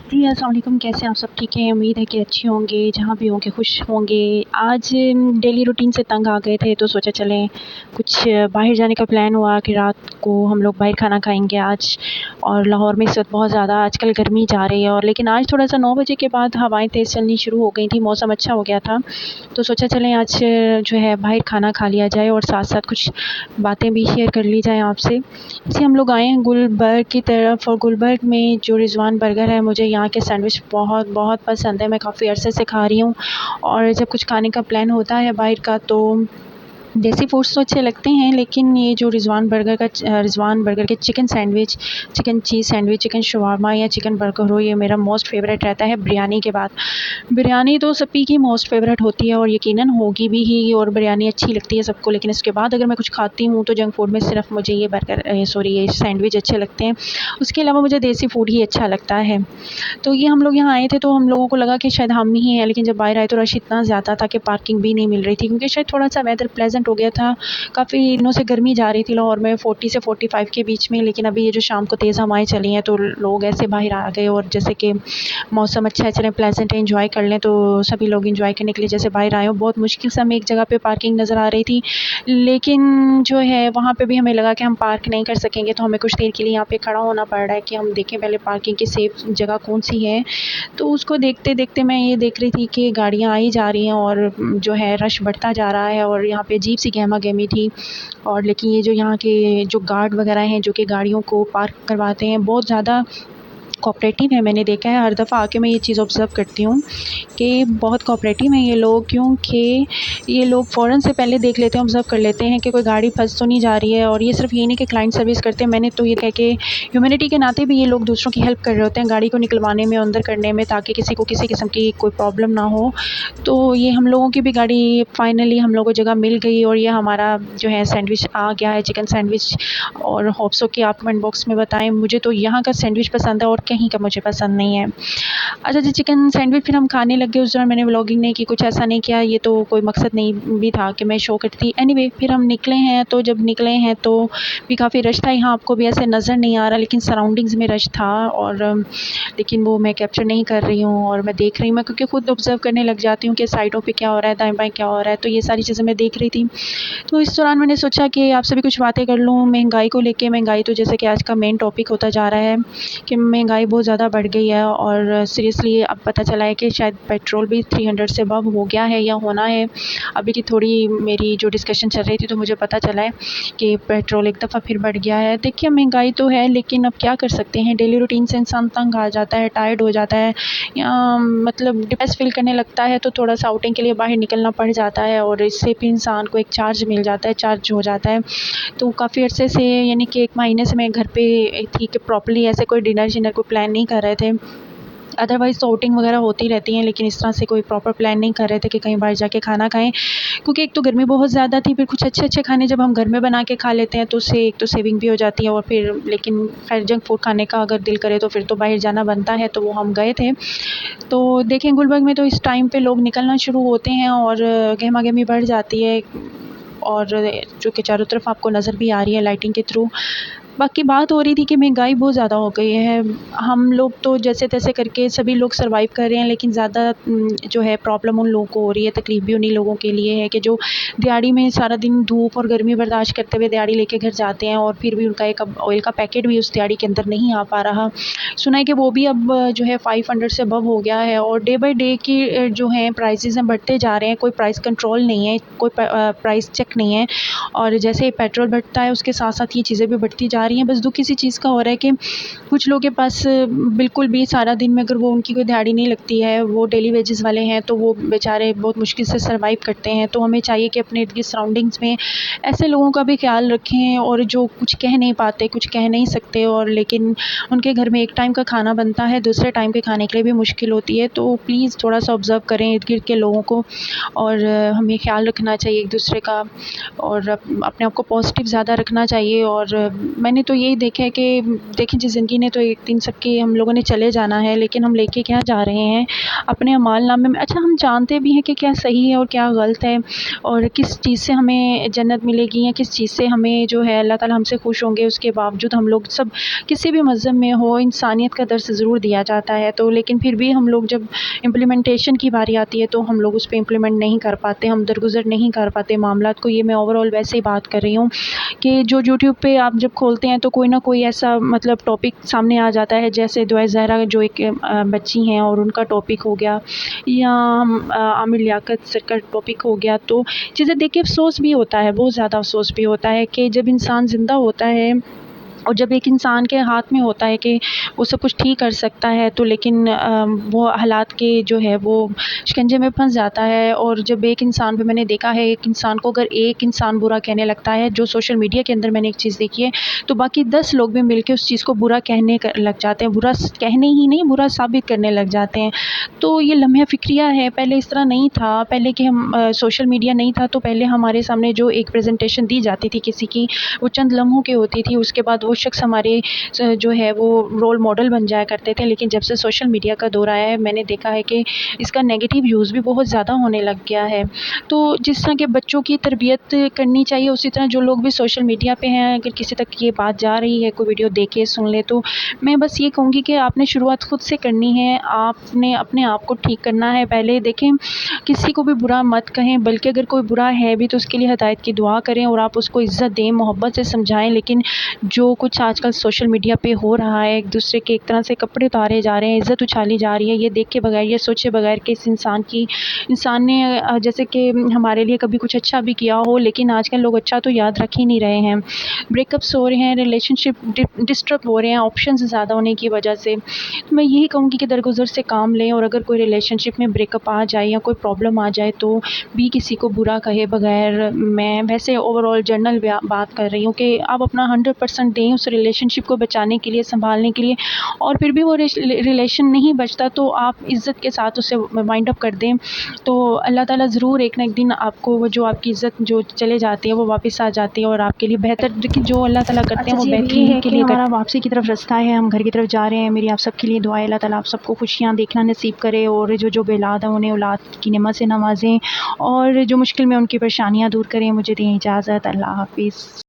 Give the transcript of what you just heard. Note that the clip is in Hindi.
जी, अस्सलाम वालेकुम। कैसे हैं आप सब? ठीक हैं? उम्मीद है कि अच्छे होंगे, जहाँ भी होंगे खुश होंगे। आज डेली रूटीन से तंग आ गए थे तो सोचा चलें कुछ बाहर जाने का प्लान हुआ कि रात को हम लोग बाहर खाना खाएँगे आज। और लाहौर में इस वक़्त बहुत ज़्यादा आजकल गर्मी जा रही है, और लेकिन आज थोड़ा-सा 9 बजे के बाद हवाएँ तेज़ चलनी शुरू हो गई थी, मौसम अच्छा हो गया था। तो सोचा चलें आज जो है बाहर खाना खा लिया जाए और साथ-साथ कुछ बातें भी शेयर कर ली जाएँ आपसे। जैसे हम लोग आए हैं गुलबर्ग की तरफ, और गुलबर्ग में जो रिज़वान बर्गर है, मुझे यहाँ के सैंडविच बहुत बहुत पसंद है। मैं काफ़ी अरसे से खा रही हूँ, और जब कुछ खाने का प्लान होता है बाहर का तो देसी फूड्स तो अच्छे लगते हैं, लेकिन ये जो रिज़वान बर्गर के chicken sandwich, chicken cheese sandwich, chicken shawarma या चिकन बर्गर हो, ये मेरा मोस्ट फ़ेवरेट रहता है बिरयानी के बाद। बिरयानी तो सभी की मोस्ट फ़ेवरेट होती है और यकीनन होगी भी ही, और बिरयानी अच्छी लगती है सबको। लेकिन इसके बाद अगर मैं कुछ खाती हूँ तो जंक फूड में सिर्फ़ मुझे ये सैंडविच अच्छे लगते हैं। उसके अलावा मुझे देसी फूड ही अच्छा लगता है। तो ये हम लोग यहाँ आए थे तो हम लोगों को लगा कि शायद हम ही हैं, लेकिन जब बाहर आए तो रश इतना ज़्यादा था कि पार्किंग भी नहीं मिल रही थी, क्योंकि शायद थोड़ा-सा वेदर प्लेज़ेंट हो गया था। काफ़ी दिनों से गर्मी जा रही थी लाहौर में 40 से 45 के बीच में, लेकिन अभी ये जो शाम को तेज़ हवाएँ चली हैं तो लोग ऐसे बाहर आ गए, और जैसे कि मौसम अच्छा है, चलें प्लेज़ेंट है, एन्जॉय कर लें, तो सभी लोग एन्जॉय करने के लिए जैसे बाहर आए हों। बहुत मुश्किल से हमें एक जगह पे पार्किंग नज़र आ रही थी, लेकिन जो है वहाँ पे भी हमें लगा कि हम पार्क नहीं कर सकेंगे, तो हमें कुछ देर के लिए यहाँ पे खड़ा होना पड़ रहा है कि हम देखें पहले पार्किंग की सेफ़ जगह कौन-सी है। तो उसको देखते-देखते मैं ये देख रही थी कि गाड़ियाँ आई जा रही हैं, और जो है रश बढ़ता जा रहा है, और यहाँ पे अजीब-सी गहमा-गहमी थी। और लेकिन ये जो यहाँ के जो गार्ड वगैरह हैं जो कि गाड़ियों को पार्क करवाते हैं, बहुत ज़्यादा कोऑपरेटिव है। मैंने देखा है, हर दफ़ा आके मैं ये चीज़ ऑब्ज़र्व करती हूँ कि बहुत कोऑपरेटिव हैं ये लोग, क्योंकि ये लोग फ़ौरन से पहले देख लेते हैं, ऑब्ज़र्व कर लेते हैं कि कोई गाड़ी फँस तो नहीं जा रही है। और ये सिर्फ़ ये नहीं कि क्लाइंट सर्विस करते हैं, मैंने तो ये देखा है कि ह्यूमैनिटी के नाते भी ये लोग दूसरों की हेल्प कर रहे होते हैं गाड़ी को निकलवाने में, अंदर करने में, ताकि किसी को किसी किस्म की कोई प्रॉब्लम ना हो। तो ये हम लोगों की भी गाड़ी फाइनली हम लोगों को जगह मिल गई, और ये हमारा जो है सैंडविच आ गया है, चिकन सैंडविच। और होप सो कि आप कमेंट बॉक्स में बताएँ, मुझे तो यहाँ का सैंडविच पसंद है और कहीं का मुझे पसंद नहीं है। अच्छा जी, चिकन सैंडविच फिर हम खाने लग गए। उस दौरान मैंने व्लॉगिंग नहीं की, कुछ ऐसा नहीं किया, ये तो कोई मकसद नहीं भी था कि मैं शो करती। एनीवे फिर हम निकले हैं, तो जब निकले हैं तो भी काफ़ी रश था। यहाँ आपको भी ऐसे नज़र नहीं आ रहा, लेकिन सराउंडिंग्स में रश था, और लेकिन वो मैं कैप्चर नहीं कर रही हूँ, और मैं देख रही हूँ, मैं क्योंकि खुद ऑब्ज़र्व करने लग जाती हूँ कि साइडों पे क्या हो रहा है, दाएँ-बाएँ क्या हो रहा है, तो ये सारी चीज़ें मैं देख रही थी। तो इस दौरान मैंने सोचा कि आपसे भी कुछ बातें कर लूँ महंगाई को लेके। महंगाई तो जैसे कि आज का मेन टॉपिक होता जा रहा है कि महंगाई बहुत ज़्यादा बढ़ गई है, और सीरियसली अब पता चला है कि शायद पेट्रोल भी 300 से अबव हो गया है या होना है। अभी की थोड़ी मेरी जो डिस्कशन चल रही थी तो मुझे पता चला है कि पेट्रोल एक दफ़ा फिर बढ़ गया है। देखिए महंगाई तो है, लेकिन अब क्या कर सकते हैं, डेली रूटीन से इंसान तंग आ जाता है, टायर्ड हो जाता है, या मतलब डिप्रेस फ़ील करने लगता है, तो थोड़ा-सा आउटिंग के लिए बाहर निकलना पड़ जाता है, और इससे भी इंसान को एक चार्ज मिल जाता है, चार्ज हो जाता है। तो काफ़ी अरसे से, यानी कि 1 महीने से मैं घर पे थी कि प्रॉपर्ली ऐसे कोई डिनर-शिनर कोई प्लान नहीं कर रहे थे। अदरवाइज़ तो आउटिंग वगैरह होती रहती हैं, लेकिन इस तरह से कोई प्रॉपर प्लान नहीं कर रहे थे कि कहीं बाहर जाके खाना खाएँ। क्योंकि एक तो गर्मी बहुत ज़्यादा थी, फिर कुछ अच्छे-अच्छे खाने जब हम घर में बना के खा लेते हैं तो उससे एक तो सेविंग भी हो जाती है, और फिर लेकिन खैर जंक फूड खाने का अगर दिल करे तो फिर तो बाहर जाना बनता है, तो वो हम गए थे। तो देखें गुलबर्ग में तो इस टाइम पे लोग निकलना शुरू होते हैं, और गहमा-गहमी बढ़ जाती है, और जो कि चारों तरफ आपको नज़र भी आ रही है लाइटिंग के थ्रू। बाकी बात हो रही थी कि महंगाई बहुत ज़्यादा हो गई है। हम लोग तो जैसे-तैसे करके सभी लोग सर्वाइव कर रहे हैं, लेकिन ज़्यादा जो है प्रॉब्लम उन लोगों को हो रही है, तकलीफ़ भी उन्हीं लोगों के लिए है कि जो दिहाड़ी में सारा दिन धूप और गर्मी बर्दाश्त करते हुए दिहाड़ी लेके घर जाते हैं, और फिर भी उनका एक अब ऑयल का पैकेट भी उस दिहाड़ी के अंदर नहीं आ पा रहा। सुना है कि वो भी अब जो है 500 से अबव हो गया है, और डे बाय डे की जो हैं प्राइसेज़ हैं बढ़ते जा रहे हैं, कोई प्राइस कंट्रोल नहीं है, कोई प्राइस चेक नहीं है। और जैसे पेट्रोल बढ़ता है उसके साथ-साथ ये चीज़ें भी बढ़ती जा रही हैं। बस दुःख इसी चीज़ का हो रहा है कि कुछ लोगों के पास बिल्कुल भी सारा दिन में अगर वो उनकी कोई दिहाड़ी नहीं लगती है, वो डेली वेजेस वाले हैं, तो वो बेचारे बहुत मुश्किल से सर्वाइव करते हैं। तो हमें चाहिए कि अपने इर्द-गिर्द सराउंडिंग्स में ऐसे लोगों का भी ख़्याल रखें, और जो कुछ कह नहीं पाते, कुछ कह नहीं सकते, और लेकिन उनके घर में एक टाइम का खाना बनता है, दूसरे टाइम के खाने के लिए भी मुश्किल होती है। तो प्लीज़ थोड़ा-सा ऑब्ज़र्व करें इर्द-गिर्द के लोगों को, और हमें ख़्याल रखना चाहिए एक-दूसरे का, और अपने आप को पॉज़िटिव ज़्यादा रखना चाहिए। और मैंने मैंने तो यही देखा है कि देखिए जी, ज़िंदगी ने तो एक दिन सबकी हम लोगों ने चले जाना है, लेकिन हम लेके क्या जा रहे हैं अपने अमालनामे में। अच्छा, हम जानते भी हैं कि क्या सही है और क्या गलत है और किस चीज़ से हमें जन्नत मिलेगी या किस चीज़ से हमें जो है अल्लाह ताला हमसे खुश होंगे। उसके बावजूद हम लोग सब किसी भी मज़हब में हो, इंसानियत का दर्स ज़रूर दिया जाता है, तो लेकिन फिर भी हम लोग जब इम्प्लीमेंटेशन की बारी आती है तो हम लोग उस पे इम्प्लीमेंट नहीं कर पाते, हम दरगुज़र नहीं कर पाते मामलात को। ये मैं ओवरऑल वैसे ही बात कर रही हूँ कि जो यूट्यूब पे आप जब खोलते हैं तो कोई ना कोई ऐसा मतलब टॉपिक सामने आ जाता है, जैसे दुआ ज़हरा जो एक बच्ची हैं और उनका टॉपिक हो गया, या आमिर लियाकत सर का टॉपिक हो गया। तो चीज़ें देख के अफ़सोस भी होता है, बहुत ज़्यादा अफ़सोस भी होता है कि जब इंसान ज़िंदा होता है और जब एक इंसान के हाथ में होता है कि वो सब कुछ ठीक कर सकता है, तो लेकिन वो हालात के जो है वो शिकंजे में फँस जाता है। और जब एक इंसान पे मैंने देखा है, एक इंसान को अगर एक इंसान बुरा कहने लगता है, जो सोशल मीडिया के अंदर मैंने एक चीज़ देखी है, तो बाकी 10 लोग भी मिलके उस चीज़ को बुरा कहने लग जाते हैं, बुरा कहने ही नहीं, बुरा साबित करने लग जाते हैं। तो ये लम्हे फ़िक्रिया है, पहले इस तरह नहीं था। पहले कि हम सोशल मीडिया नहीं था तो पहले हमारे सामने जो एक प्रेज़ेंटेशन दी जाती थी किसी की, वो चंद लम्हों की होती थी। उसके बाद वो शख्स हमारे जो है वो रोल मॉडल बन जाया करते थे। लेकिन जब से सोशल मीडिया का दौर आया है, मैंने देखा है कि इसका नेगेटिव यूज़ भी बहुत ज़्यादा होने लग गया है। तो जिस तरह के बच्चों की तरबियत करनी चाहिए, उसी तरह जो लोग भी सोशल मीडिया पे हैं, अगर किसी तक ये बात जा रही है, कोई वीडियो देखे, सुन ले, तो मैं बस ये कहूँगी कि आपने शुरुआत खुद से करनी है। आपने अपने आप को ठीक करना है। पहले देखें, किसी को भी बुरा मत कहें, बल्कि अगर कोई बुरा है भी तो उसके लिए हिदायत की दुआ करें और आप उसको इज़्ज़त दें, मोहब्बत से समझाएँ। लेकिन जो कुछ आजकल सोशल मीडिया पे हो रहा है, एक दूसरे के एक तरह से कपड़े उतारे जा रहे हैं, इज़्ज़त उछाली जा रही है, ये देखे बगैर, ये सोचे बगैर कि इस इंसान ने जैसे कि हमारे लिए कभी कुछ अच्छा भी किया हो, लेकिन आजकल लोग अच्छा तो याद रख ही नहीं रहे हैं। ब्रेकअप्स हो रहे हैं, रिलेशनशिप डिस्टर्ब हो रहे हैं ऑप्शंस ज़्यादा होने की वजह से। तो मैं यही कहूँगी कि दरगुज़र से काम लें, और अगर कोई रिलेशनशिप में ब्रेकअप आ जाए या कोई प्रॉब्लम आ जाए तो भी किसी को बुरा कहे बगैर, मैं वैसे ओवरऑल जनरल बात कर रही हूँ कि आप अपना 100% दें उस रिलेशनशिप को बचाने के लिए, सँभालने के लिए। और फिर भी वो रिलेशन नहीं बचता तो आप इज़्ज़त के साथ उसे वाइंड अप कर दें, तो अल्लाह ताला ज़रूर एक ना एक दिन आपको वो जो आपकी इज़्ज़त जो चले जाती है वो वापस आ जाती है और आपके लिए बेहतर, देखिए जो अल्लाह ताला करते हैं वो जी, अब ये बेहतरीन है के कि लिए हमारा वापसी की तरफ रास्ता है, हम घर की तरफ जा रहे हैं। मेरी आप सबके लिए दुआ है, अल्लाह ताला आप सबको खुशियाँ देखना नसीब करे, और जो बेऔलाद हैं उन्हें औलाद की नेमत से नवाज़ें, और जो मुश्किल में उनकी परेशानियाँ दूर करें। मुझे दें इजाज़त। अल्लाह हाफ़िज़।